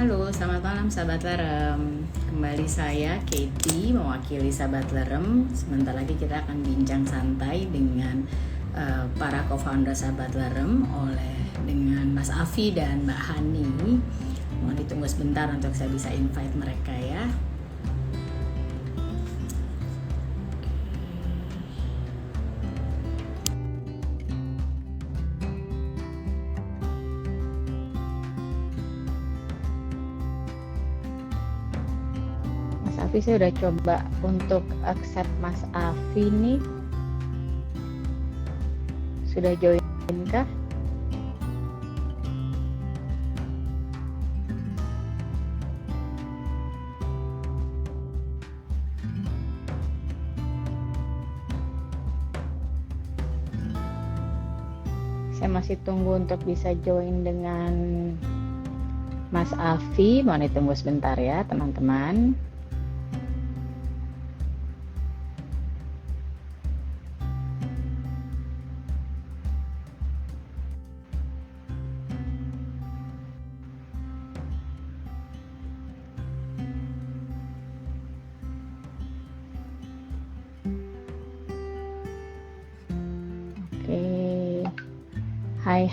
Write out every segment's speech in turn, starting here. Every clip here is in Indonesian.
Halo, selamat malam sahabat Lerem. Kembali saya Katie mewakili sahabat Lerem. Sebentar lagi kita akan bincang santai dengan para co-founder sahabat Lerem dengan Mas Afi dan Mbak Hani. Mohon ditunggu sebentar untuk saya bisa invite mereka ya. Afi, saya udah coba untuk accept Mas Afi nih. Sudah join kah? Saya masih tunggu untuk bisa join dengan Mas Afi. Mohon ditunggu sebentar ya teman-teman.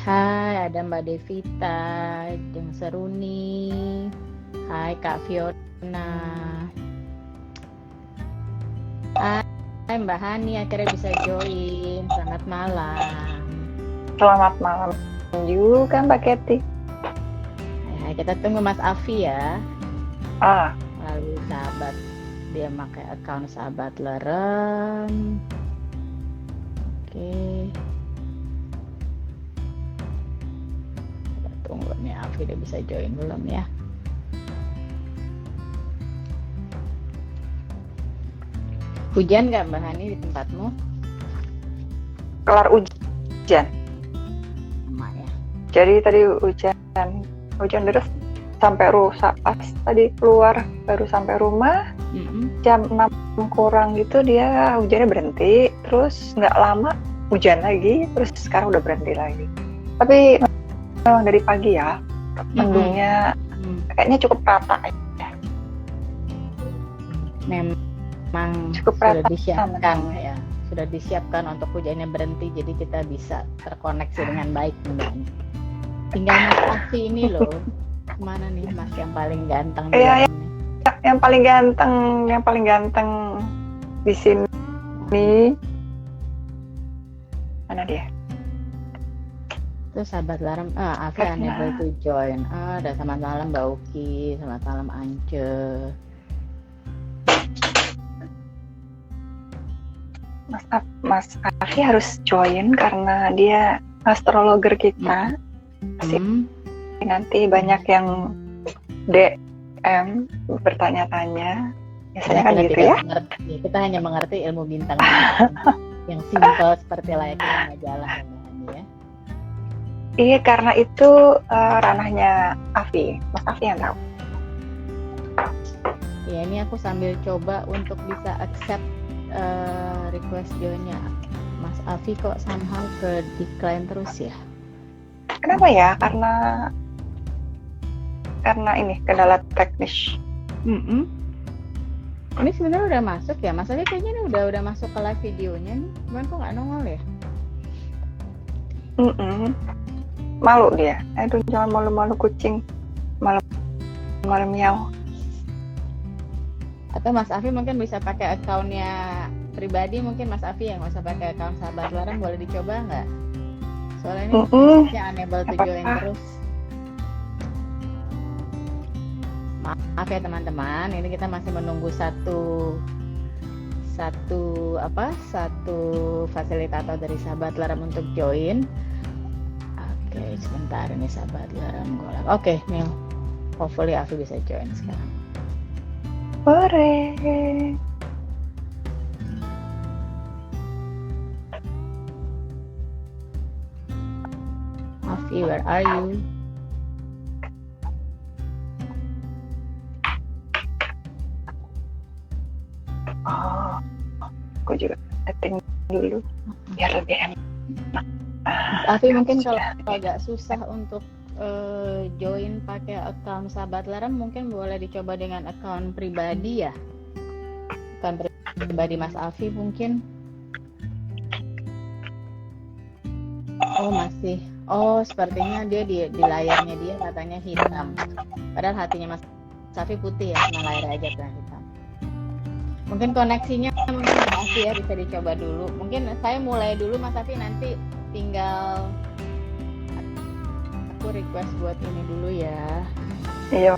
Hai, ada Mbak Devita, Jeng Seruni, hai Kak Fiona, hai Mbak Hani, akhirnya bisa join, selamat malam. Selamat malam juga Mbak Keti. Hai, kita tunggu Mas Afi ya. Lalu sahabat, dia pakai account sahabat Lerem. Oke. Tunggu nih, Afi udah bisa join belum ya? Hujan nggak Mbak Hani di tempatmu? Kelar hujan. Sama ya. Jadi tadi hujan terus sampai rusak. Pas tadi keluar baru sampai rumah, jam 6 kurang gitu dia hujannya berhenti. Terus nggak lama hujan lagi, terus sekarang udah berhenti lagi. Tapi memang dari pagi ya, mendungnya kayaknya cukup rata aja. Memang cukup sudah disiapkan ya, sudah disiapkan untuk hujannya berhenti, jadi kita bisa terkoneksi dengan baik teman-teman. Tinggal Mas Afi ini loh, kemana nih Mas yang paling ganteng? Iya, yang paling ganteng di sini. Mana dia? Itu sahabat Lerem, Afi unable to join. Ada selamat malam Mbak Uki, selamat malam Ance. Mas Afi harus join karena dia astrologer kita. Nanti banyak yang DM bertanya-tanya. Biasanya kan gitu ya. Kita hanya mengerti ilmu bintang yang simpel seperti layaknya majalah ya. Iya, karena itu ranahnya Afi, Mas Afi yang tahu. Ya, ini aku sambil coba untuk bisa accept request join-nya. Mas Afi kok somehow ke decline terus ya? Kenapa ya? Karena ini kendala teknis. Ini sebenarnya udah masuk ya? Mas Afi kayaknya ini udah masuk ke live videonya nih. Cuman kok nggak nongol ya? Malu dia. Aduh, jangan malu-malu kucing. Malu miau. Atau Mas Afi mungkin bisa pakai akunnya pribadi, mungkin Mas Afi yang nggak usah pakai akun sahabat Lerem, boleh dicoba nggak? Soalnya ini unable to join terus. Maaf ya teman-teman, ini kita masih menunggu satu fasilitator dari sahabat Lerem untuk join. Oke, sebentar ini sahabat Lerem golak. Oke, Mil. Hopefully Afi bisa join sekarang. Boleh. Afi, where are you? Aku juga setting dulu biar lebih enak. Afi mungkin kalau agak susah untuk join pakai account Sahabat Lerem, mungkin boleh dicoba dengan account pribadi ya. Account pribadi Mas Alfi mungkin. Oh masih. Oh sepertinya dia di layarnya dia katanya hitam. Padahal hatinya Mas Alfi putih ya, nah layar aja kan hitam. Mungkin koneksinya mungkin Mas Alfi ya bisa dicoba dulu. Mungkin saya mulai dulu Mas Alfi, nanti tinggal aku request buat ini dulu ya. Iya.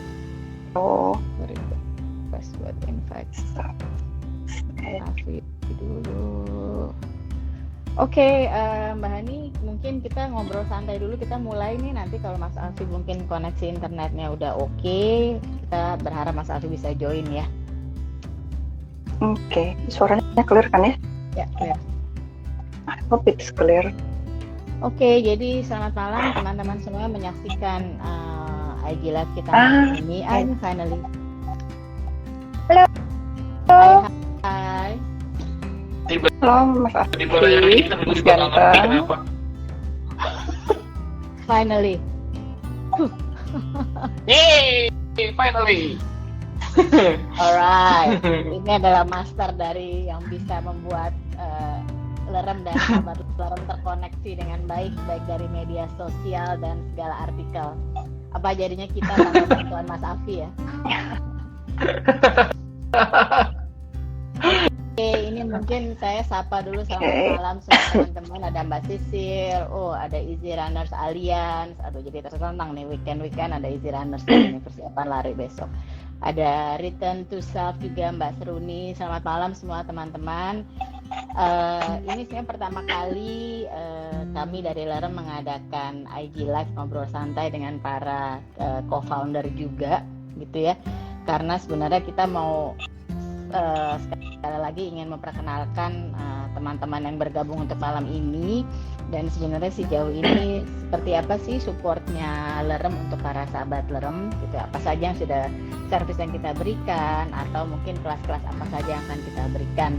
Oh. Request buat invite. Alfi dulu. Oke, Mbak Hani, mungkin kita ngobrol santai dulu. Kita mulai nih, nanti kalau Mas Alfi mungkin koneksi internetnya udah oke, kita berharap Mas Alfi bisa join ya. Oke, suaranya clear kan ya? Ya, clear. I hope it's clear. Oke, jadi selamat malam teman-teman semua menyaksikan IG Live kita hari ini. Finally. Halo. Hai. Halo Mas Alfi, Mas ganteng. Finally. Yeay, finally. Alright. Ini adalah master dari yang bisa membuat Lerem dan Sahabat Lerem terkoneksi dengan baik dari media sosial dan segala artikel. Apa jadinya kita tanpa bantuan Mas Alfi ya? Oke, ini mungkin saya sapa dulu, selamat malam semua teman-teman. Ada Mbak Sisil, ada Easy Runners Alliance. Aduh, jadi tertentang nih weekend ada Easy Runners ini persiapan lari besok. Ada Return to Self juga Mbak Seruni. Selamat malam semua teman-teman. Ini sebenarnya pertama kali kami dari Lerem mengadakan IG Live ngobrol santai dengan para co-founder juga, gitu ya. Karena sebenarnya kita mau sekali lagi ingin memperkenalkan teman-teman yang bergabung untuk malam ini, dan sebenarnya sejauh ini seperti apa sih supportnya Lerem untuk para sahabat Lerem, gitu. Apa saja yang sudah service yang kita berikan, atau mungkin kelas-kelas apa saja yang akan kita berikan.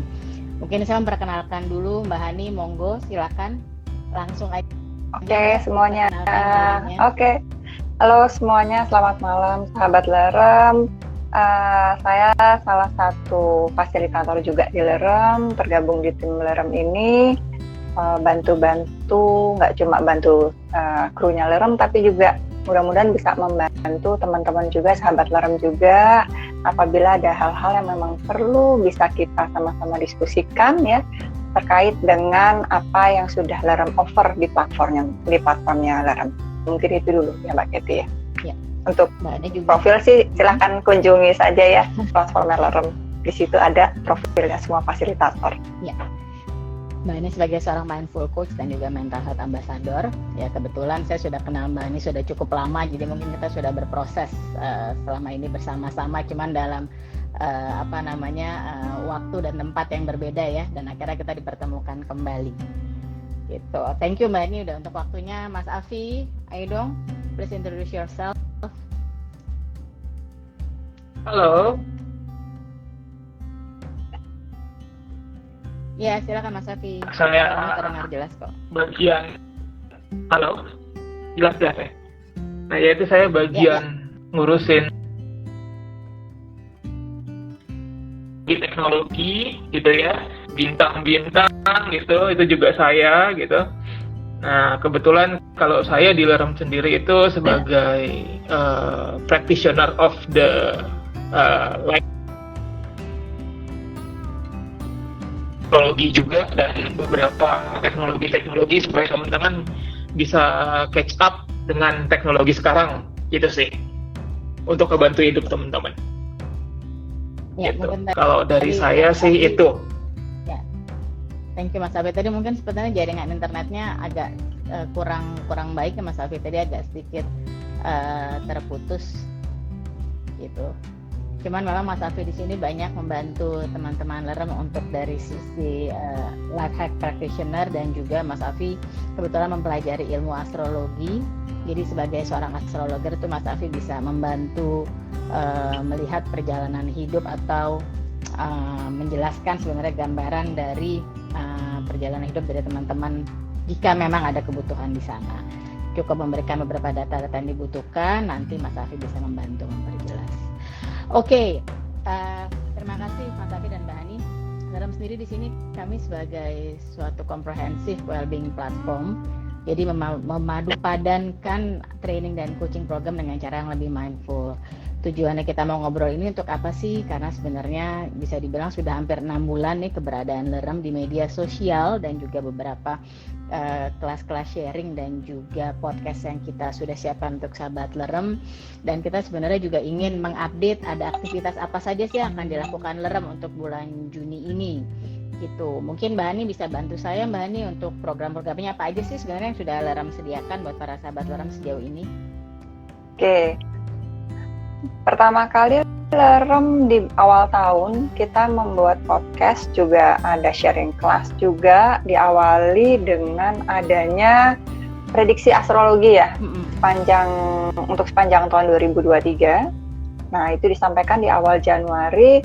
Mungkin saya memperkenalkan dulu Mbak Hani, monggo silakan langsung aja. Oke, semuanya. Oke. Halo semuanya, selamat malam sahabat Lerem. Saya salah satu fasilitator juga di Lerem, tergabung di tim Lerem ini, bantu-bantu, nggak cuma bantu krunya Lerem, tapi juga mudah-mudahan bisa membantu teman-teman juga, sahabat Lerem juga, apabila ada hal-hal yang memang perlu bisa kita sama-sama diskusikan ya, terkait dengan apa yang sudah Lerem offer di platformnya Lerem. Mungkin itu dulu ya Mbak Kety ya. Untuk profil sih silahkan kunjungi saja ya platformnya Lerem. Di situ ada profilnya semua fasilitator. Ya. Mbak Ani sebagai seorang mindful coach dan juga mental health ambassador, ya kebetulan saya sudah kenal Mbak Ani sudah cukup lama, jadi mungkin kita sudah berproses selama ini bersama-sama, cuman dalam waktu dan tempat yang berbeda ya, dan akhirnya kita dipertemukan kembali. Gitu. Thank you Mbak Ani udah untuk waktunya. Mas Alfi, ayo dong, please introduce yourself. Halo. Ya, silakan Mas Alfi. Saya terdengar jelas kok. Bagian. Halo. Jelas ya? Nah, yaitu saya bagian ngurusin teknologi gitu ya, bintang-bintang gitu, itu juga saya gitu. Nah, kebetulan kalau saya di Lerem sendiri itu sebagai practitioner of the life teknologi juga, dan beberapa teknologi supaya teman-teman bisa catch up dengan teknologi sekarang gitu sih, untuk membantu hidup teman-teman. Ya, gitu. Kalau dari saya sih itu. Ya. Thank you Mas Alfi. Tadi mungkin sepertinya jaringan internetnya agak kurang baik ya Mas Alfi. Tadi agak sedikit terputus gitu. Cuman memang Mas Alfi di sini banyak membantu teman-teman Lerem untuk dari sisi life hack practitioner, dan juga Mas Alfi kebetulan mempelajari ilmu astrologi. Jadi sebagai seorang astrologer itu Mas Alfi bisa membantu melihat perjalanan hidup atau menjelaskan sebenarnya gambaran dari perjalanan hidup dari teman-teman jika memang ada kebutuhan di sana. cukup memberikan beberapa data-data yang dibutuhkan, nanti Mas Afi bisa membantu memperjelas. Oke, terima kasih Mas Afi dan Mbak Hani. Lerem sendiri di sini kami sebagai suatu comprehensive well-being platform, jadi memadupadankan training dan coaching program dengan cara yang lebih mindful. Tujuannya kita mau ngobrol ini untuk apa sih? Karena sebenarnya bisa dibilang sudah hampir 6 bulan nih keberadaan Lerem di media sosial dan juga beberapa kelas-kelas sharing dan juga podcast yang kita sudah siapkan untuk sahabat Lerem. Dan kita sebenarnya juga ingin mengupdate ada aktivitas apa saja sih yang akan dilakukan Lerem untuk bulan Juni ini. Gitu. Mungkin Mbak Hani bisa bantu saya Mbak Hani untuk program-programnya apa aja sih sebenarnya yang sudah Lerem sediakan buat para sahabat Lerem sejauh ini? Oke. Pertama kali Lerem di awal tahun kita membuat podcast, juga ada sharing kelas, juga diawali dengan adanya prediksi astrologi ya, untuk sepanjang tahun 2023. Nah itu disampaikan di awal Januari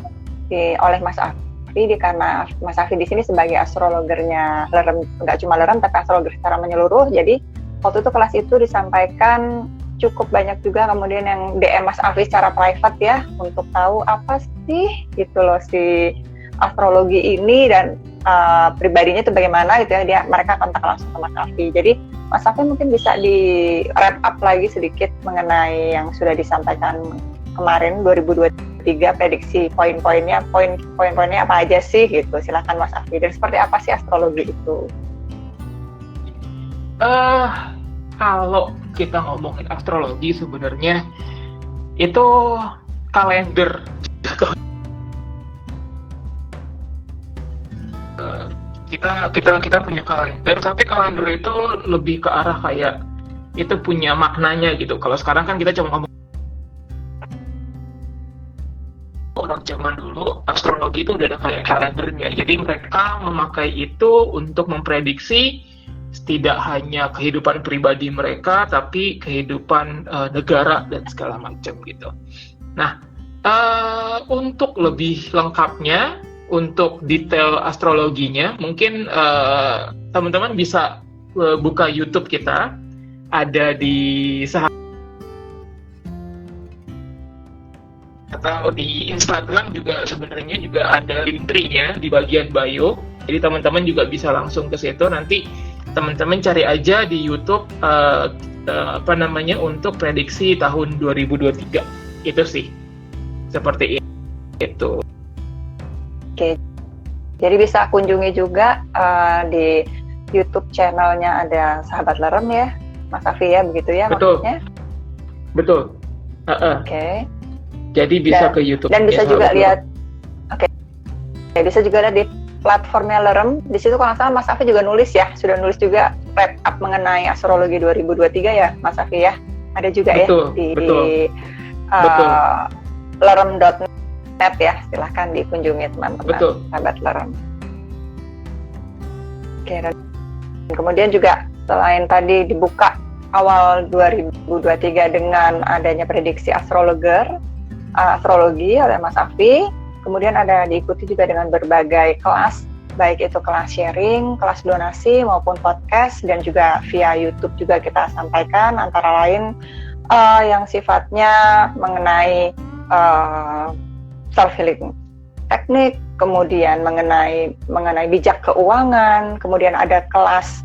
oleh Mas Afi, karena Mas Afi di sini sebagai astrologernya Lerem, nggak cuma Lerem tapi astrologer secara menyeluruh. Jadi waktu itu kelas itu disampaikan cukup banyak juga, kemudian yang DM Mas Afi secara private ya, untuk tahu apa sih gitu loh si astrologi ini dan pribadinya itu bagaimana gitu ya, mereka kontak langsung ke Mas Afi. Jadi Mas Afi mungkin bisa di wrap up lagi sedikit mengenai yang sudah disampaikan kemarin 2023, prediksi poin-poinnya apa aja sih gitu. Silakan Mas Afi, dan seperti apa sih astrologi itu? Kalau kita ngomongin astrologi sebenarnya itu kalender. Kita punya kalender, tapi kalender itu lebih ke arah kayak itu punya maknanya gitu. Kalau sekarang kan kita cuma ngomong orang zaman dulu, astrologi itu udah ada kayak kalendernya. Jadi mereka memakai itu untuk memprediksi tidak hanya kehidupan pribadi mereka, tapi kehidupan negara dan segala macam gitu. Nah, untuk lebih lengkapnya, untuk detail astrologinya, mungkin teman-teman bisa buka YouTube kita, ada di atau di Instagram juga sebenarnya juga ada link tree-nya di bagian bio. Jadi teman-teman juga bisa langsung ke situ. Nanti teman-teman cari aja di YouTube untuk prediksi tahun 2023. Itu sih. Seperti itu. Oke. Jadi bisa kunjungi juga di YouTube channelnya ada Sahabat Lerem ya, Mas Afi ya, begitu ya? Betul. Maksudnya? Betul. Oke. Jadi bisa ke YouTube. Dan bisa juga lihat. Oke. Bisa juga lihat di platformnya Lerem. Di situ kalau nggak salah Mas Afi juga nulis ya, sudah nulis juga wrap up mengenai astrologi 2023 ya, Mas Afi ya. Ada juga betul, ya di betul. lerem.net ya. Silahkan dikunjungi teman-teman sahabat Lerem. Oke. Dan kemudian juga selain tadi dibuka awal 2023 dengan adanya prediksi astrologi oleh Mas Afi, kemudian ada diikuti juga dengan berbagai kelas, baik itu kelas sharing, kelas donasi maupun podcast, dan juga via YouTube juga kita sampaikan, antara lain yang sifatnya mengenai self healing teknik, kemudian mengenai bijak keuangan, kemudian ada kelas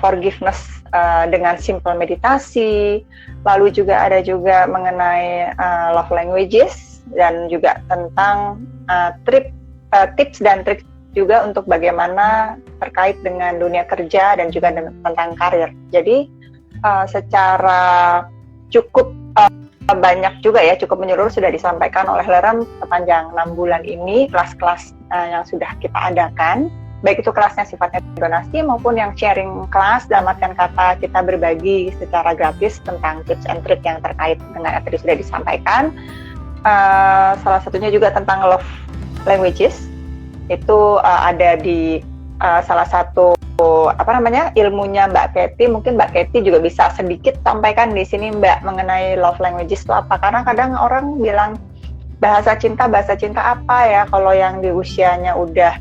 forgiveness dengan simple meditasi, lalu juga ada mengenai love languages, dan juga tentang tips dan trik juga untuk bagaimana terkait dengan dunia kerja dan juga tentang karir. Jadi secara cukup banyak juga ya, cukup menyeluruh sudah disampaikan oleh Lerem sepanjang 6 bulan ini, kelas-kelas yang sudah kita adakan, baik itu kelasnya sifatnya donasi maupun yang sharing kelas, dalam artian kata kita berbagi secara gratis tentang tips and trik yang terkait dengan yang tadi sudah disampaikan. Salah satunya juga tentang love languages, itu ada di salah satu ilmunya Mbak Kety. Mungkin Mbak Kety juga bisa sedikit sampaikan di sini Mbak mengenai love languages itu apa, karena kadang orang bilang bahasa cinta apa ya kalau yang di usianya udah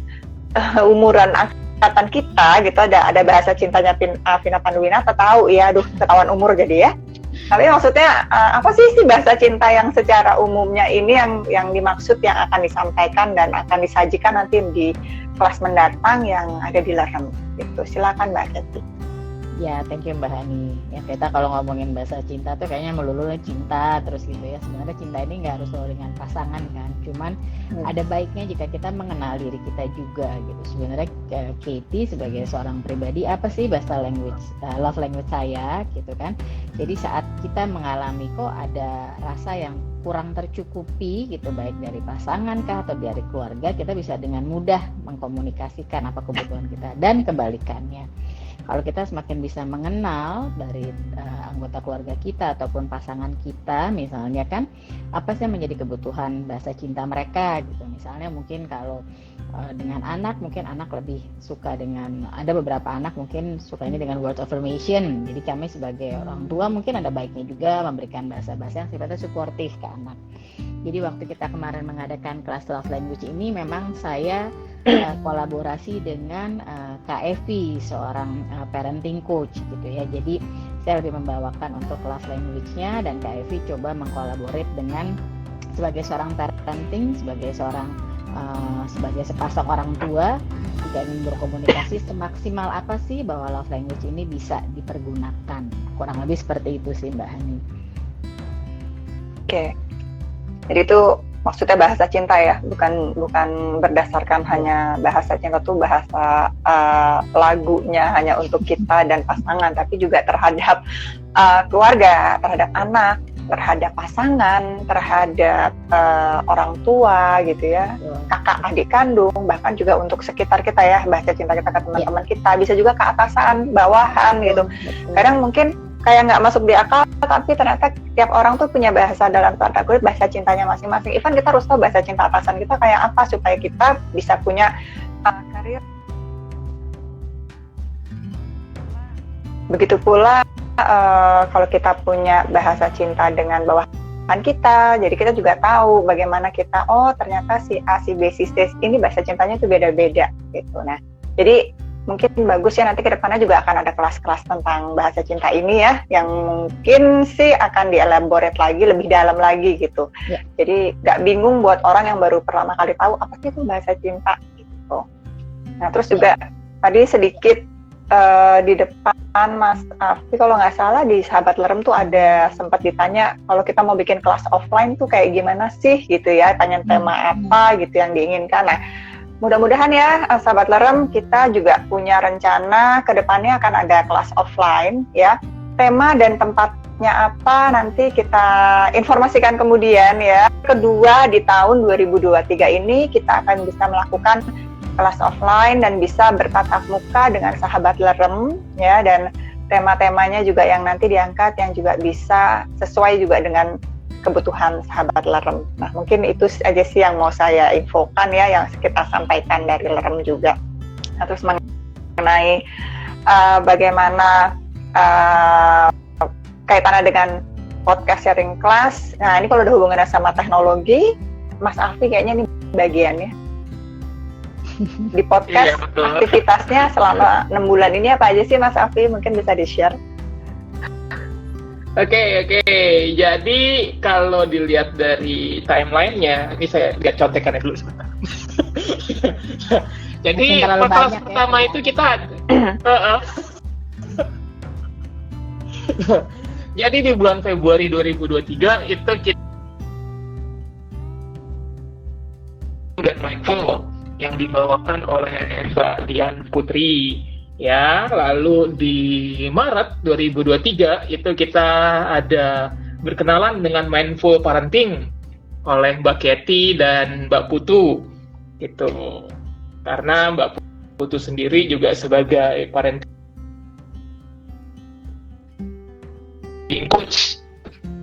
umuran angkatan kita gitu ada bahasa cintanya Vina Panduwinata, tahu ya, aduh ketahuan umur jadi ya. Tapi maksudnya apa sih bahasa cinta yang secara umumnya ini yang dimaksud, yang akan disampaikan dan akan disajikan nanti di kelas mendatang yang ada di Lerem gitu. Silakan Mbak Kety. Ya, thank you Mbak Hani. Ya, kita kalau ngomongin bahasa cinta tuh kayaknya melulu cinta terus gitu ya. Sebenarnya cinta ini nggak harus selalu dengan pasangan kan. Cuman ada baiknya jika kita mengenal diri kita juga gitu. Sebenarnya Kety sebagai seorang pribadi, apa sih bahasa love language saya gitu kan. Jadi saat kita mengalami kok ada rasa yang kurang tercukupi gitu, baik dari pasangan kah atau dari keluarga, kita bisa dengan mudah mengkomunikasikan apa kebutuhan kita, dan kebalikannya. Kalau kita semakin bisa mengenal dari anggota keluarga kita ataupun pasangan kita, misalnya kan, apa sih yang menjadi kebutuhan bahasa cinta mereka gitu. Misalnya mungkin kalau dengan anak, mungkin anak lebih suka dengan, ada beberapa anak mungkin sukanya dengan words of affirmation. Jadi kami sebagai orang tua mungkin ada baiknya juga memberikan bahasa-bahasa yang sifatnya suportif ke anak. Jadi waktu kita kemarin mengadakan kelas love language ini, memang saya kolaborasi dengan Kak Evi, seorang parenting coach gitu ya. Jadi saya lebih membawakan untuk love language-nya, dan Kak Evi coba mengkolaborate dengan sebagai seorang parenting, sebagai seorang sebagai sepasang orang tua, jika ingin berkomunikasi semaksimal apa sih bahwa love language ini bisa dipergunakan. Kurang lebih seperti itu sih Mbak Hani. Oke. Jadi itu maksudnya bahasa cinta ya, bukan berdasarkan hanya bahasa cinta tuh bahasa lagunya hanya untuk kita dan pasangan, tapi juga terhadap keluarga, terhadap anak, terhadap pasangan, terhadap orang tua gitu ya, kakak adik kandung, bahkan juga untuk sekitar kita ya, bahasa cinta kita ke teman-teman kita, bisa juga ke atasan, bawahan gitu. Kadang mungkin kayak nggak masuk di akal, tapi ternyata tiap orang tuh punya bahasa, dalam tanda kutip bahasa cintanya masing-masing. Even kita harus tahu bahasa cinta atasan kita kayak apa supaya kita bisa punya karir. Begitu pula kalau kita punya bahasa cinta dengan bawahan kita, jadi kita juga tahu bagaimana kita, oh ternyata si A, si B, si C ini bahasa cintanya itu beda-beda gitu. Nah, jadi mungkin bagus ya nanti ke depannya juga akan ada kelas-kelas tentang bahasa cinta ini ya, yang mungkin sih akan dielaborate lagi, lebih dalam lagi gitu. Ya. Jadi nggak bingung buat orang yang baru pertama kali tahu apa sih itu bahasa cinta gitu. Nah terus juga tadi sedikit di depan Mas Afi kalau nggak salah di Sahabat Lerem tuh ada sempat ditanya kalau kita mau bikin kelas offline tuh kayak gimana sih gitu ya, tanya tema apa gitu yang diinginkan. Nah mudah-mudahan ya Sahabat Lerem, kita juga punya rencana ke depannya akan ada kelas offline ya. Tema dan tempatnya apa nanti kita informasikan kemudian ya. Kedua, di tahun 2023 ini kita akan bisa melakukan kelas offline dan bisa bertatap muka dengan Sahabat Lerem ya, dan tema-temanya juga yang nanti diangkat yang juga bisa sesuai juga dengan kebutuhan Sahabat Lerem. Nah mungkin itu aja sih yang mau saya infokan ya, yang kita sampaikan dari Lerem juga. Nah, terus mengenai bagaimana kaitannya dengan podcast sharing class. Nah ini kalau udah hubungannya sama teknologi, Mas Afi kayaknya ini bagiannya di podcast. Iya, aktivitasnya selama 6 bulan ini apa aja sih Mas Afi? Mungkin bisa di-share. Oke. Jadi kalau dilihat dari timeline-nya, ini saya lihat contekannya dulu sebentar. Jadi podcast pertama ya, itu kita jadi di bulan Februari 2023 itu kita dan Mindful yang dibawakan oleh Mbak Dian Putri. Ya, lalu di Maret 2023 itu kita ada berkenalan dengan Mindful Parenting oleh Mbak Kety dan Mbak Putu gitu. Karena Mbak Putu sendiri juga sebagai parenting coach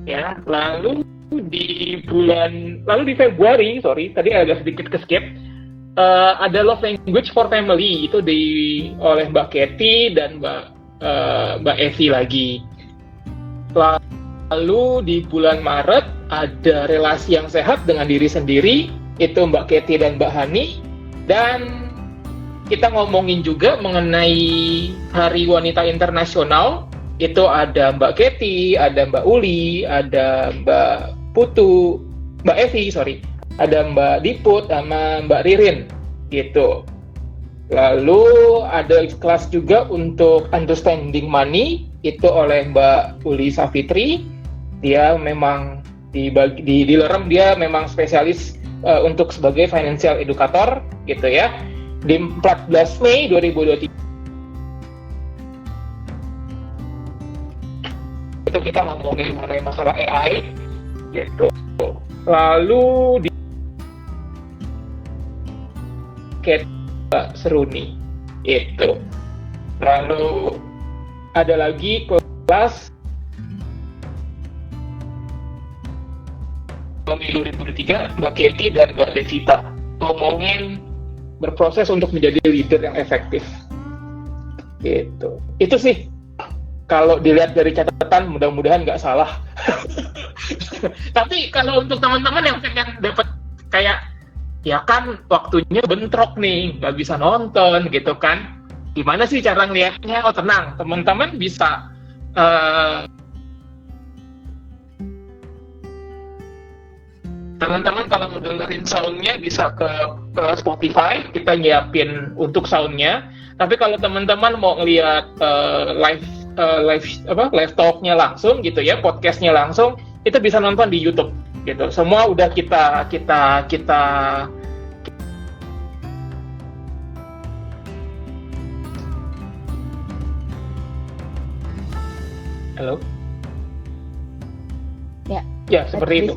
ya. Lalu di Februari, tadi agak sedikit ke-skip. Ada Love Language for Family itu oleh Mbak Kety dan Mbak Evi lagi. Lalu di bulan Maret ada Relasi yang Sehat dengan Diri Sendiri, itu Mbak Kety dan Mbak Hani. Dan kita ngomongin juga mengenai Hari Wanita Internasional. Itu ada Mbak Kety, ada Mbak Uli, ada Mbak Putu, Mbak Evi, ada Mbak Diput sama Mbak Ririn gitu. Lalu ada kelas juga untuk Understanding Money, itu oleh Mbak Uli Safitri. Dia memang di Lerem dia memang spesialis untuk sebagai financial educator gitu ya. Di 14 Mei 2023 itu kita ngomongin mengenai masalah AI gitu. Lalu di Mbak Seruni itu. Lalu ada lagi kelas Pemilu 2023 Mbak Kety dan Mbak Devita ngomongin berproses untuk menjadi leader yang efektif gitu. Itu sih kalau dilihat dari catatan, mudah-mudahan nggak salah. Tapi kalau untuk teman-teman yang pengen dapat kayak, ya kan waktunya bentrok nih, nggak bisa nonton gitu kan. Gimana sih cara ngelihatnya? Oh tenang, teman-teman bisa teman-teman kalau mau dengerin soundnya bisa ke Spotify, kita nyiapin untuk soundnya. Tapi kalau teman-teman mau ngelihat live talknya langsung gitu ya, podcastnya langsung, itu bisa nonton di YouTube gitu. Semua udah kita halo ya seperti itu.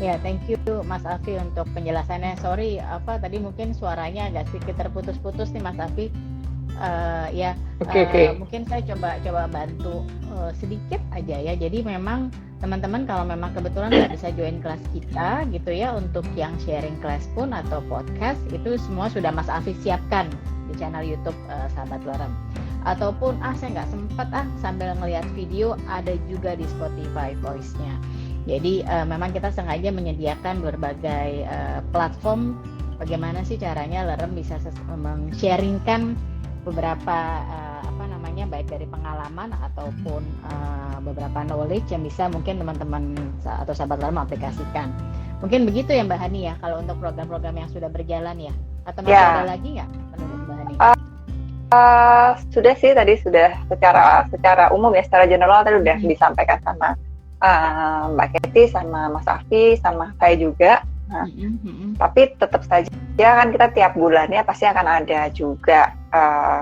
Ya, thank you Mas Afi untuk penjelasannya. Sorry, tadi mungkin suaranya agak sedikit terputus-putus nih Mas Afi. Okay. Mungkin saya coba bantu sedikit aja ya. Jadi memang teman-teman kalau memang kebetulan nggak bisa join kelas kita gitu ya, untuk yang sharing kelas pun atau podcast itu semua sudah Mas Afi siapkan di channel YouTube Sahabat Lerem. Ataupun saya nggak sempat sambil ngelihat video, ada juga di Spotify voice-nya. Jadi memang kita sengaja menyediakan berbagai platform bagaimana sih caranya Lerem bisa men-sharingkan beberapa baik dari pengalaman ataupun beberapa knowledge yang bisa mungkin teman-teman atau sahabat Lerem aplikasikan. Mungkin begitu ya Mbak Hani ya, kalau untuk program-program yang sudah berjalan ya. Atau masih ada lagi nggak menurut Mbak Hani? Sudah sih, tadi sudah secara umum ya, secara general tadi udah disampaikan sama Mbak Kety sama Mas Afi sama saya juga. Nah, tapi tetap saja kan kita tiap bulannya pasti akan ada juga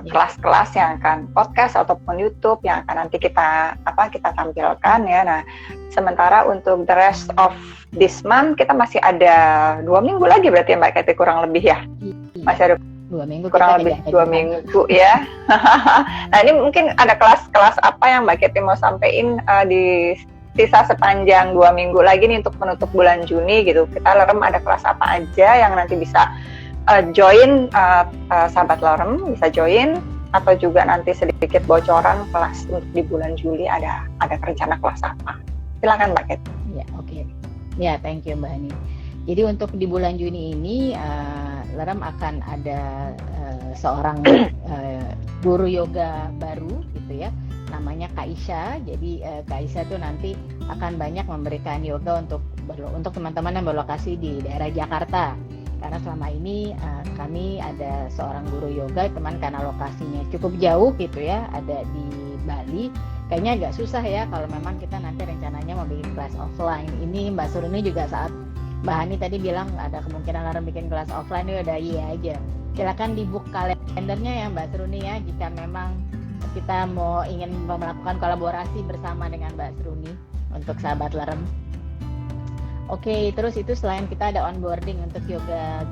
kelas-kelas yang akan podcast ataupun YouTube yang akan nanti kita tampilkan ya. Nah, sementara untuk the rest of this month kita masih ada 2 minggu lagi berarti ya Mbak Kety, kurang lebih ya. Masih ada 2 minggu, kurang lebih 2 minggu ya. Nah, ini mungkin ada kelas-kelas apa yang Mbak Kety mau sampaikan di sisa sepanjang 2 minggu lagi nih untuk menutup bulan Juni gitu. Kita Lerem ada kelas apa aja yang nanti bisa join, sahabat Lerem bisa join, atau juga nanti sedikit bocoran kelas untuk di bulan Juli ada rencana kelas apa. Silakan Mbak Kety. Ya, oke. Ya, thank you Mbak Hani. Jadi untuk di bulan Juni ini Lerem akan ada seorang guru yoga baru gitu ya, namanya Kak Isha. Jadi Kak Isha tuh nanti akan banyak memberikan yoga untuk teman-teman yang berlokasi di daerah Jakarta. Karena selama ini kami ada seorang guru yoga, teman karena lokasinya cukup jauh gitu ya, ada di Bali. Kayaknya agak susah ya kalau memang kita nanti rencananya mau bikin kelas offline. Ini Mbak Suruni juga saat Mbak Hani tadi bilang ada kemungkinan Lerem bikin kelas offline, ya udah iya aja. Silakan dibook kalendernya ya Mbak Suruni ya, jika memang kita ingin melakukan kolaborasi bersama dengan Mbak Seruni untuk sahabat Lerem. Oke, terus itu selain kita ada onboarding untuk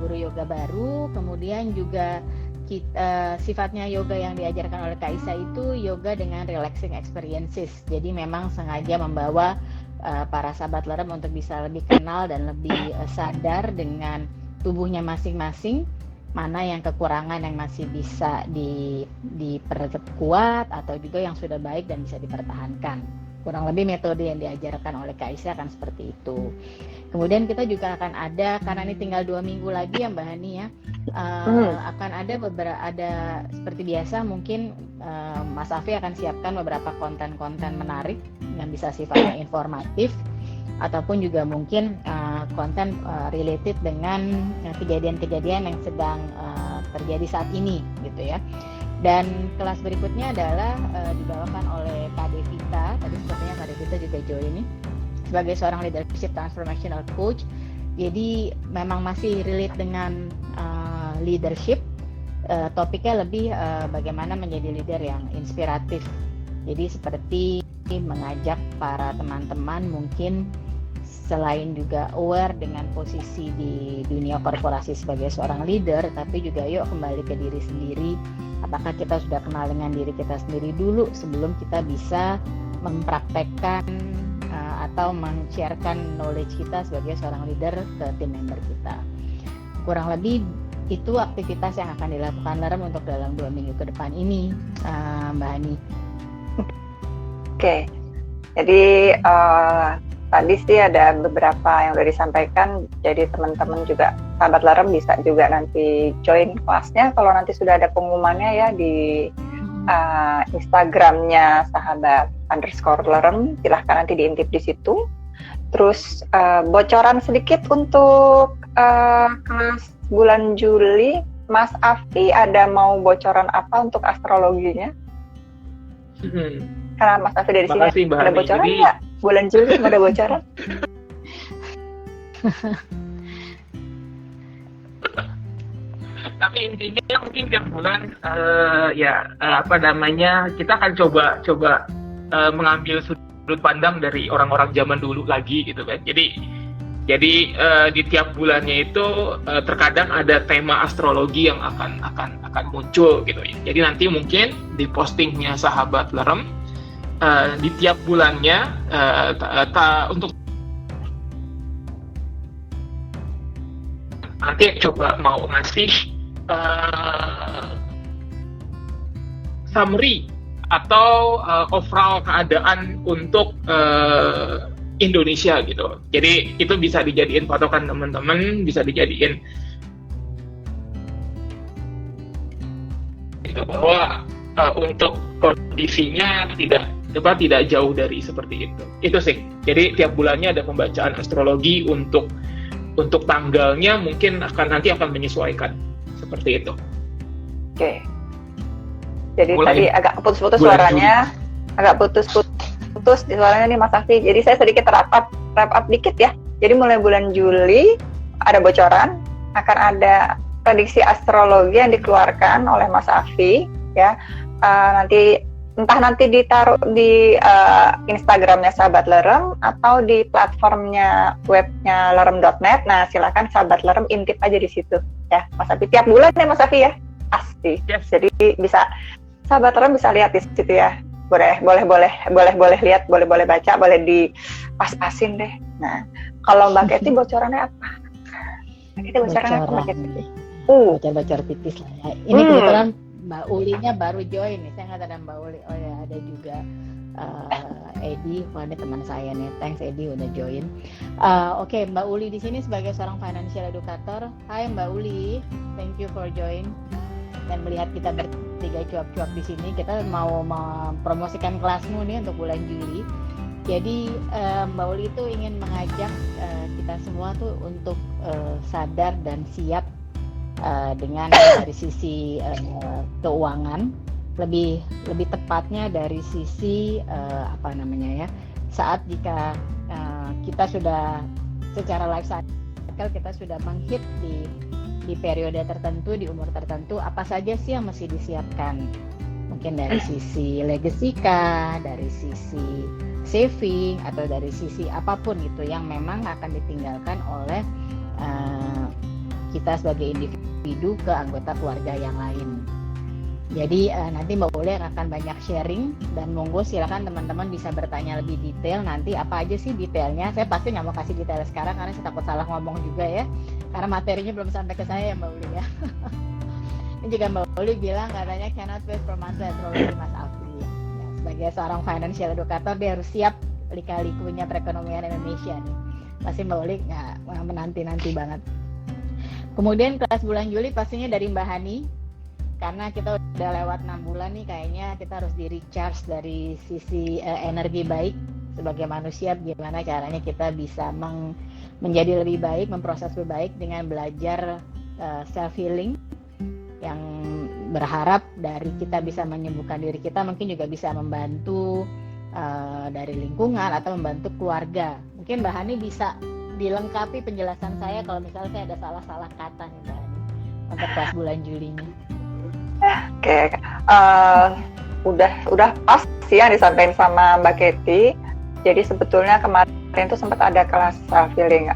guru yoga baru, kemudian juga sifatnya yoga yang diajarkan oleh Kak Isha itu yoga dengan relaxing experiences. Jadi memang sengaja membawa para sahabat Lerem untuk bisa lebih kenal dan lebih sadar dengan tubuhnya masing-masing, mana yang kekurangan yang masih bisa diperkuat atau juga yang sudah baik dan bisa dipertahankan. Kurang lebih metode yang diajarkan oleh Kak Isha akan seperti itu. Kemudian kita juga akan ada, karena ini tinggal 2 minggu lagi ya Mbak Hani ya, akan ada seperti biasa mungkin Mas Afi akan siapkan beberapa konten-konten menarik yang bisa sifatnya informatif ataupun juga mungkin konten related dengan kejadian-kejadian yang sedang terjadi saat ini gitu ya. Dan kelas berikutnya adalah dibawakan oleh Kak Devita. Tadi sepertinya Kak Devita juga join ini sebagai seorang leadership transformational coach. Jadi memang masih relate dengan leadership. Topiknya lebih bagaimana menjadi leader yang inspiratif. Jadi seperti mengajak para teman-teman mungkin selain juga aware dengan posisi di dunia korporasi sebagai seorang leader, tapi juga yuk kembali ke diri sendiri. Apakah kita sudah kenal dengan diri kita sendiri dulu sebelum kita bisa mempraktekkan atau men-sharekan knowledge kita sebagai seorang leader ke tim member kita. Kurang lebih itu aktivitas yang akan dilakukan LERM untuk dalam 2 minggu ke depan ini, Mbak Hani. Oke, jadi tadi sih ada beberapa yang udah disampaikan, jadi teman-teman juga sahabat LERM bisa juga nanti join kelasnya kalau nanti sudah ada pengumumannya ya di Instagramnya sahabat_LERM, silahkan nanti diintip di situ. Terus bocoran sedikit untuk kelas bulan Juli, Mas Afi ada mau bocoran apa untuk astrologinya? Karena Mas Afi dari sini ada bocoran nggak? Bulan Juli ada bocoran? Tapi intinya mungkin tiap bulan kita akan coba mengambil sudut pandang dari orang-orang zaman dulu lagi gitu kan. Jadi di tiap bulannya itu terkadang ada tema astrologi yang akan muncul gitu ya. Jadi nanti mungkin di postingnya sahabat LERM di tiap bulannya untuk nanti coba mau ngasih summary atau overall keadaan untuk Indonesia gitu. Jadi itu bisa dijadiin patokan teman-teman, bisa dijadiin gitu, bahwa untuk kondisinya tidak jauh dari seperti itu. Itu sih. Jadi tiap bulannya ada pembacaan astrologi untuk tanggalnya mungkin nanti akan menyesuaikan seperti itu. Oke. Jadi tadi agak putus-putus suaranya, agak putus-putus di suaranya nih Mas Afi. Jadi saya sedikit wrap up dikit ya. Jadi mulai bulan Juli ada bocoran, akan ada prediksi astrologi yang dikeluarkan oleh Mas Afi ya. Nanti ditaruh di Instagramnya sahabat LERM atau di platformnya webnya lerm.net. Nah silakan sahabat LERM intip aja di situ ya Mas Afi. Tiap bulan ya Mas Afi ya, pasti. Yes. Jadi bisa sahabat LERM bisa lihat di situ ya. Boleh lihat, boleh baca, boleh dipas-pasin deh. Nah kalau Mbak Kety bocorannya apa? Mbak Kety bocorannya apa Mbak Kety? Bocor-bocor tipis lah ya. Ini kebetulan Mbak Ulinya baru join nih, saya nggak ada Mbak Uli. Oh ya, ada juga Edi, ini teman saya nih. Thanks Edi udah join. Oke, Mbak Uli di sini sebagai seorang financial educator. Hai Mbak Uli, thank you for join dan melihat kita bertiga cuap-cuap di sini. Kita mau mempromosikan kelasmu nih untuk bulan Juli. Jadi Mbak Uli itu ingin mengajak kita semua tuh untuk sadar dan siap dengan dari sisi keuangan, lebih tepatnya dari sisi saat jika kita sudah secara life cycle kita sudah menghit di periode tertentu, di umur tertentu, apa saja sih yang mesti disiapkan? Mungkin dari sisi legacy kah, dari sisi saving, atau dari sisi apapun gitu yang memang akan ditinggalkan oleh kita sebagai individu ke anggota keluarga yang lain. Jadi nanti Mbak Uli akan banyak sharing, dan monggo silakan teman-teman bisa bertanya lebih detail nanti apa aja sih detailnya. Saya pasti nggak mau kasih detail sekarang karena saya takut salah ngomong juga ya, karena materinya belum sampai ke saya ya Mbak Uli ya. Ini juga Mbak Uli bilang katanya cannot wait for astrologi Mas Afi. Ya, sebagai seorang financial educator dia harus siap lika-likunya perekonomian Indonesia nih. pasti Mbak Uli nggak menanti-nanti banget. Kemudian kelas bulan Juli pastinya dari Mbak Hani, karena kita udah lewat 6 bulan nih, kayaknya kita harus di recharge dari sisi energi baik sebagai manusia. Gimana caranya kita bisa menjadi lebih baik, memproses lebih baik dengan belajar self healing, yang berharap dari kita bisa menyembuhkan diri kita, mungkin juga bisa membantu dari lingkungan atau membantu keluarga. Mungkin Mbak Hani bisa dilengkapi penjelasan saya kalau misalnya saya ada salah-salah kata nih Mbak Hani untuk kelas bulan Julinya. Oke, udah pas sih yang disampaikan sama Mbak Katie. Jadi sebetulnya kemarin itu sempat ada kelas feeling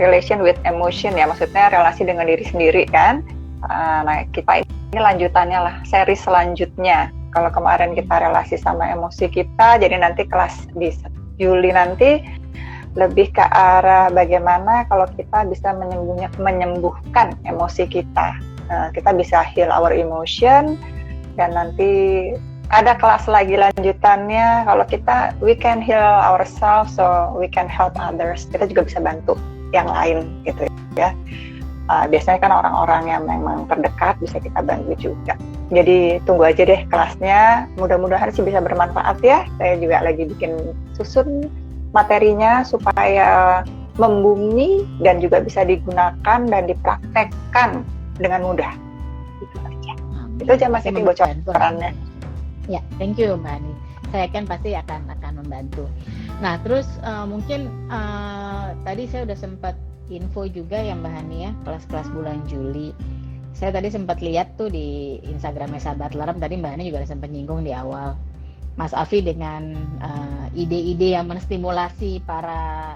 relation with emotion ya, maksudnya relasi dengan diri sendiri kan. Nah kita ini lanjutannya lah, seri selanjutnya. Kalau kemarin kita relasi sama emosi kita, jadi nanti kelas di Juli nanti lebih ke arah bagaimana kalau kita bisa menyembuhkan emosi kita. Kita bisa heal our emotion, dan nanti ada kelas lagi lanjutannya kalau kita we can heal ourselves so we can help others. Kita juga bisa bantu yang lain gitu ya. Biasanya kan orang-orang yang memang terdekat bisa kita bantu juga. Jadi tunggu aja deh kelasnya, mudah-mudahan sih bisa bermanfaat ya. Saya juga lagi bikin susun materinya supaya membumi dan juga bisa digunakan dan dipraktekkan dengan mudah. Itu aja. Itu aja Mas Iti bocorannya. Ya, thank you Mbak Ani. Saya kan pasti akan membantu. Nah, terus mungkin tadi saya udah sempat info juga ya Mbak Hani ya, kelas-kelas bulan Juli. Saya tadi sempat lihat tuh di Instagramnya Sahabat Lerem, tadi Mbak Hani juga sempat nyinggung di awal. Mas Afi dengan ide-ide yang menstimulasi para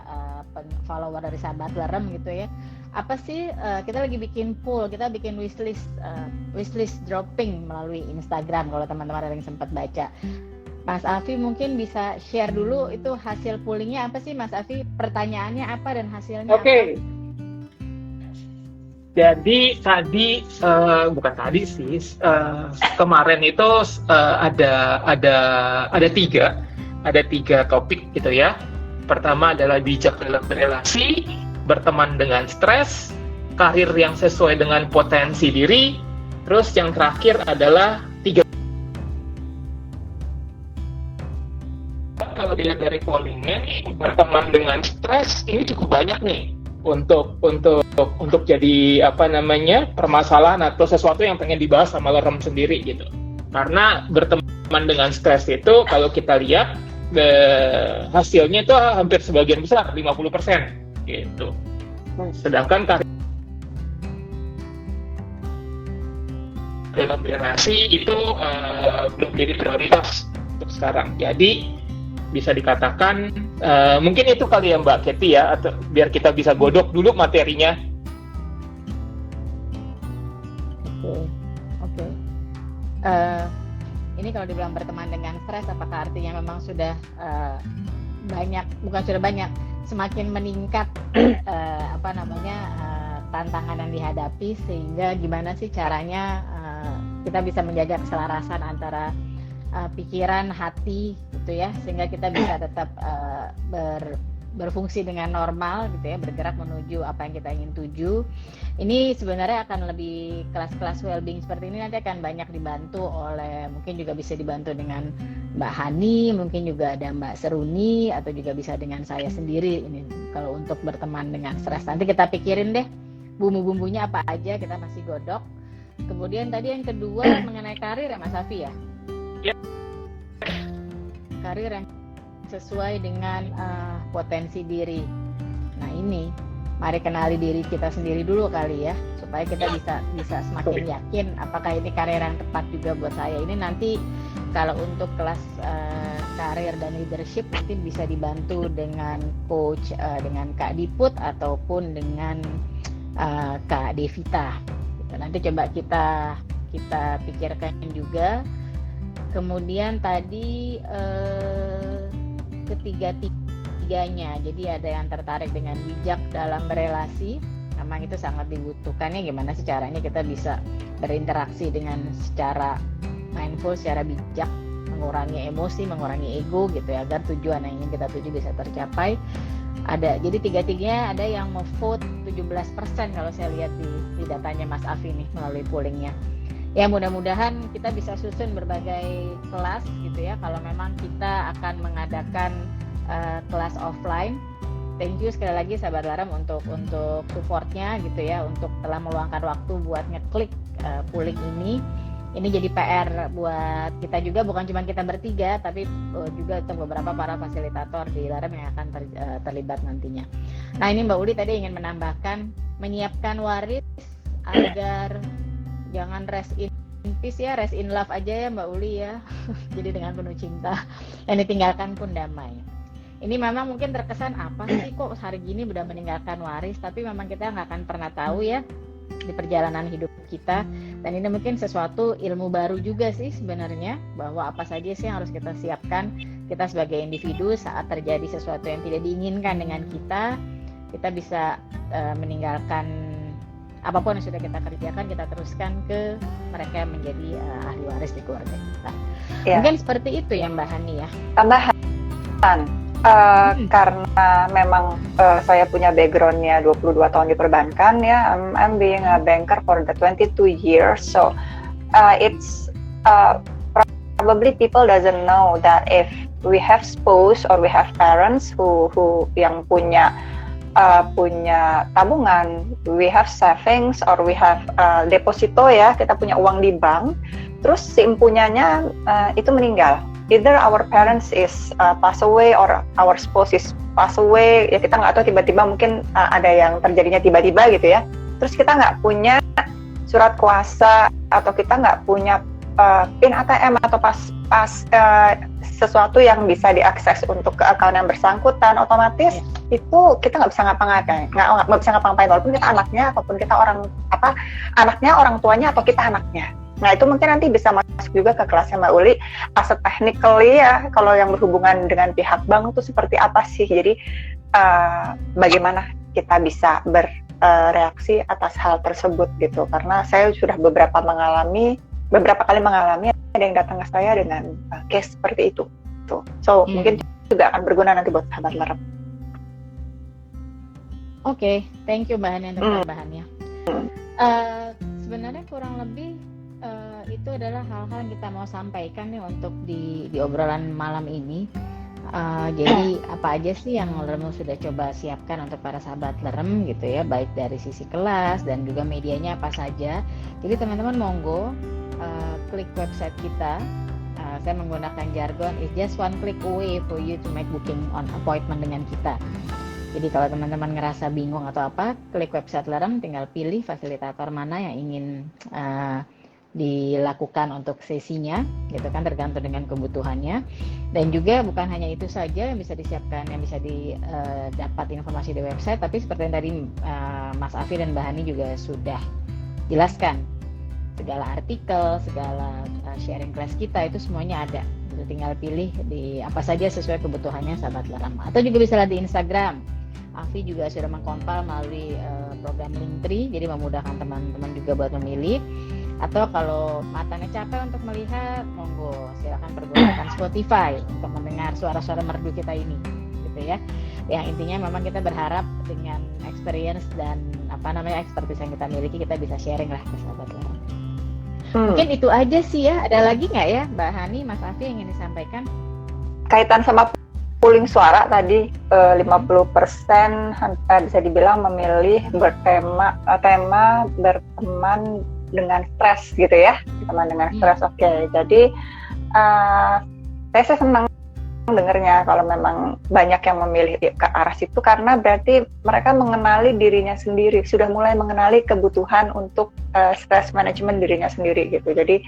follower dari Sahabat Lerem gitu ya. Apa sih, kita lagi bikin poll, kita bikin wishlist dropping melalui Instagram kalau teman-teman ada yang sempat baca. Mas Afi mungkin bisa share dulu itu hasil pollingnya apa sih Mas Afi? Pertanyaannya apa dan hasilnya Oke. apa? Jadi tadi bukan tadi sih, kemarin itu ada tiga topik gitu ya. Pertama adalah bijak dalam berelasi, berteman dengan stres, karir yang sesuai dengan potensi diri, terus yang terakhir adalah 3. Kalau dilihat dari pollingnya, berteman dengan stres ini cukup banyak nih untuk jadi permasalahan atau sesuatu yang pengen dibahas sama Lerem sendiri gitu. Karena berteman dengan stres itu kalau kita lihat hasilnya itu hampir sebagian besar 50% gitu. Sedangkan karir dalam relasi itu belum jadi prioritas untuk sekarang. Jadi bisa dikatakan mungkin itu kali ya Mbak Katie ya, atau biar kita bisa godok dulu materinya. Oke. Ini kalau dibilang berteman dengan stres, apakah artinya memang sudah semakin meningkat tantangan yang dihadapi, sehingga gimana sih caranya kita bisa menjaga keselarasan antara pikiran, hati gitu ya, sehingga kita bisa tetap berfungsi dengan normal gitu ya, bergerak menuju apa yang kita ingin tuju. Ini sebenarnya akan lebih kelas-kelas well-being seperti ini nanti akan banyak dibantu oleh, mungkin juga bisa dibantu dengan Mbak Hani, mungkin juga ada Mbak Seruni, atau juga bisa dengan saya sendiri. Ini kalau untuk berteman dengan stres, nanti kita pikirin deh bumbu-bumbunya apa aja, kita masih godok. Kemudian tadi yang kedua mengenai karir ya Mas Afi ya. Ya. Karir yang sesuai dengan potensi diri. Nah ini, mari kenali diri kita sendiri dulu kali ya, supaya kita bisa semakin yakin apakah ini karir yang tepat juga buat saya. Ini nanti kalau untuk kelas karir dan leadership nanti bisa dibantu dengan coach, dengan Kak Diput ataupun dengan Kak Devita. Nanti coba kita pikirkan juga. Kemudian tadi ketiga-tiganya, jadi ada yang tertarik dengan bijak dalam berelasi, memang itu sangat dibutuhkannya. Gimana sih caranya kita bisa berinteraksi dengan secara mindful, secara bijak, mengurangi emosi, mengurangi ego gitu ya, agar tujuan yang ingin kita tuju bisa tercapai. ada. Jadi tiga-tiganya ada yang nge-vote 17% kalau saya lihat di datanya Mas Afi nih melalui pollingnya. Ya mudah-mudahan kita bisa susun berbagai kelas gitu ya kalau memang kita akan mengadakan kelas offline. Thank you sekali lagi sahabat Larem untuk supportnya gitu ya, untuk telah meluangkan waktu buat ngeklik polling ini. Ini jadi PR buat kita juga, bukan cuma kita bertiga, tapi juga untuk beberapa para fasilitator di Larem yang akan terlibat nantinya. Nah ini Mbak Uli tadi ingin menambahkan, menyiapkan waris agar jangan rest in peace ya, rest in love aja ya Mbak Uli ya. Jadi dengan penuh cinta, yang ditinggalkan pun damai. Ini memang mungkin terkesan apa sih kok hari gini udah meninggalkan waris, tapi memang kita nggak akan pernah tahu ya di perjalanan hidup kita. Dan ini mungkin sesuatu ilmu baru juga sih sebenarnya, bahwa apa saja sih yang harus kita siapkan kita sebagai individu saat terjadi sesuatu yang tidak diinginkan dengan kita bisa meninggalkan apapun yang sudah kita kerjakan, kita teruskan ke mereka yang menjadi ahli waris di keluarga kita. Ya. Mungkin seperti itu ya Mbak Hani ya. Tambahan, karena memang saya punya backgroundnya 22 tahun di perbankan ya, I'm being a banker for the 22 years, so it's probably people doesn't know that if we have spouse or we have parents who yang punya tabungan, we have savings or we have deposito ya, kita punya uang di bank, terus si empunyanya itu meninggal. Either our parents is pass away or our spouse is pass away, ya kita nggak tahu, tiba-tiba mungkin ada yang terjadinya tiba-tiba gitu ya. Terus kita nggak punya surat kuasa atau kita nggak punya PIN ATM atau pas sesuatu yang bisa diakses untuk ke account yang bersangkutan, otomatis itu kita nggak bisa ngapa-ngapain, nggak bisa ngapa-ngapain walaupun kita anaknya ataupun kita anaknya, orang tuanya atau kita anaknya. Nah itu mungkin nanti bisa masuk juga ke kelasnya Mbak Uli, aset technically ya, kalau yang berhubungan dengan pihak bank itu seperti apa sih. Jadi bagaimana kita bisa bereaksi atas hal tersebut gitu. Karena saya sudah beberapa kali mengalami ada yang datang ke saya dengan case seperti itu. So mungkin juga akan berguna nanti buat sahabat Larem. Oke, thank you Mbak Hani untuk tambahannya. Sebenarnya kurang lebih itu adalah hal-hal yang kita mau sampaikan nih untuk di obrolan malam ini. Jadi apa aja sih yang Lerem sudah coba siapkan untuk para sahabat Lerem gitu ya, baik dari sisi kelas dan juga medianya apa saja. Jadi teman-teman monggo klik website kita. Saya menggunakan jargon, it's just one click away for you to make booking on appointment dengan kita. Jadi kalau teman-teman ngerasa bingung atau apa, klik website Lerem, tinggal pilih fasilitator mana yang ingin dilakukan untuk sesinya, gitu kan, tergantung dengan kebutuhannya. Dan juga bukan hanya itu saja yang bisa disiapkan, yang bisa didapat informasi di website, tapi seperti yang tadi Mas Afi dan Mbak Hani juga sudah jelaskan, segala artikel, segala sharing class kita itu semuanya ada. Jadi tinggal pilih di apa saja sesuai kebutuhannya sahabat Lerem. Atau juga bisa lihat di Instagram. Afi juga sudah mengkompal melalui program Linktree, jadi memudahkan teman-teman juga buat memilih. Atau kalau matanya capek untuk melihat, monggo silakan pergunakan Spotify untuk mendengar suara-suara merdu kita ini, gitu ya. Yang intinya memang kita berharap dengan experience dan expertise yang kita miliki, kita bisa sharing lah ke sahabat Lerem. Mungkin itu aja sih ya. Ada lagi nggak ya Mbak Hani, Mas Afi yang ingin disampaikan? Kaitan sama pooling suara tadi, 50% bisa dibilang memilih tema berteman dengan stres gitu ya, teman dengan stres. Oke. Jadi saya senang dengarnya kalau memang banyak yang memilih ke arah situ, karena berarti mereka mengenali dirinya sendiri, sudah mulai mengenali kebutuhan untuk stress management dirinya sendiri gitu. Jadi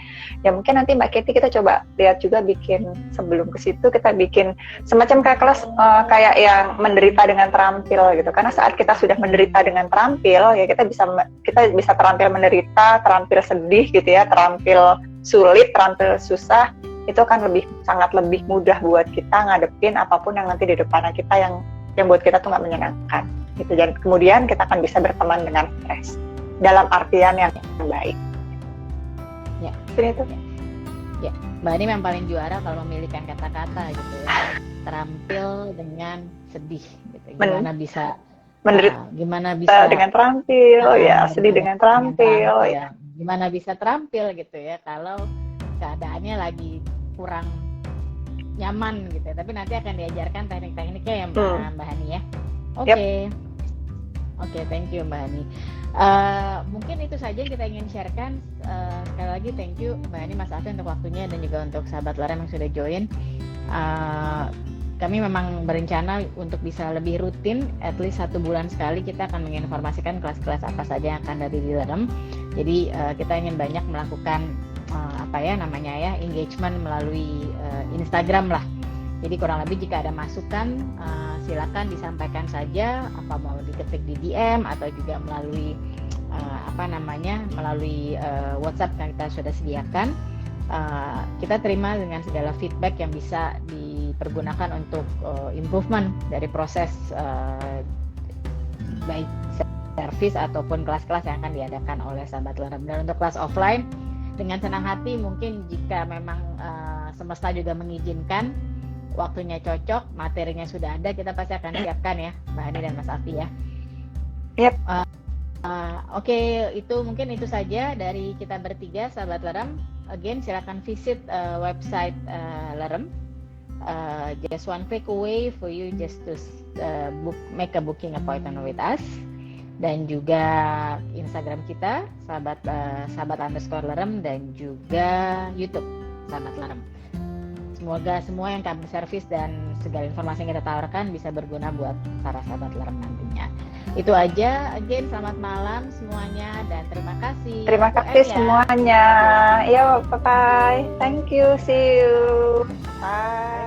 ya mungkin nanti Mbak Kety kita coba lihat juga, bikin sebelum ke situ kita bikin semacam kayak kelas kayak yang menderita dengan terampil gitu. Karena saat kita sudah menderita dengan terampil ya kita bisa terampil menderita, terampil sedih gitu ya, terampil sulit, terampil susah. Itu kan sangat lebih mudah buat kita ngadepin apapun yang nanti di depan kita yang buat kita tuh nggak menyenangkan gitu. Dan kemudian kita akan bisa berteman dengan stres dalam artian yang baik. Ya, seperti itu. Ya, Mbak ini memang paling juara kalau memilihkan kata-kata gitu ya. Terampil dengan sedih gitu. Gimana bisa dengan terampil, sedih dengan terampil, ya. Gimana bisa terampil gitu ya kalau keadaannya lagi kurang nyaman gitu ya. Tapi nanti akan diajarkan teknik-tekniknya ya Mbak Hani ya. Oke, thank you Mbak Hani. Mungkin itu saja yang kita ingin sharekan. Sekali lagi thank you Mbak Hani, Mas Afi untuk waktunya dan juga untuk sahabat Lerem yang sudah join. Kami memang berencana untuk bisa lebih rutin, at least 1 bulan sekali kita akan menginformasikan kelas-kelas apa saja yang akan dari di Lerem. Jadi kita ingin banyak melakukan engagement melalui Instagram lah. Jadi kurang lebih jika ada masukan silakan disampaikan saja, apa mau diketik di DM atau juga melalui melalui WhatsApp yang kita sudah sediakan. Kita terima dengan segala feedback yang bisa dipergunakan untuk improvement dari proses baik service ataupun kelas-kelas yang akan diadakan oleh sahabat Lerem. Dan untuk kelas offline dengan senang hati, mungkin jika memang semesta juga mengizinkan, waktunya cocok, materinya sudah ada, kita pasti akan siapkan ya Mbak Hani dan Mas Afi ya. Yep. Oke, itu saja dari kita bertiga sahabat Lerem. Again, silakan visit website Lerem. Just one click away for you just to make a booking appointment with us. Dan juga Instagram kita sahabat_Lerem dan juga YouTube sahabat Lerem. Semoga semua yang kami servis dan segala informasi yang kita tawarkan bisa berguna buat para sahabat Lerem nantinya. Itu aja. Again, selamat malam semuanya dan terima kasih. Terima kasih semuanya. Yo, bye-bye. Thank you. See you. Bye.